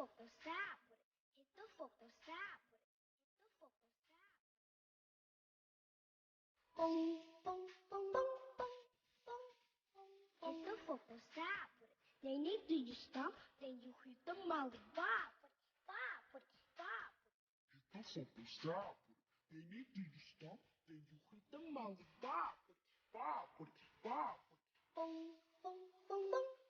fokus sabur. Itu fokus sabur. Itu fokus sabur. Pong pong pong pong pong pong pong. Itu fokus sabur. They need to you stop, then you hit the mouth. Babur, babur, babur. Itu fokus sabur. They need to you stop, then you hit the mouth. Babur, babur, babur. Pong pong pong pong.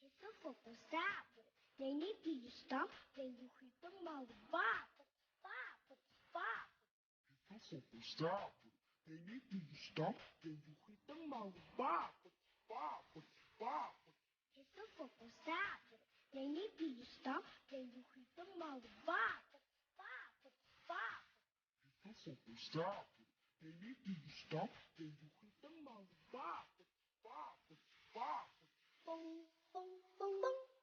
Itu fokus sabur. They need to you stop, then you hit the mouth. Babur, babur, babur. Itu fokus sabur. They need to you stop, then you hit the mouth. Babur, babur, babur. Itu fokus sabur. They need to you stop, then you hit the mouth. Babur, babur, babur. Itu fokus sabur. They need to you stop, then you hit the mouth. Babur, babur, babur. Pong pong pong pong.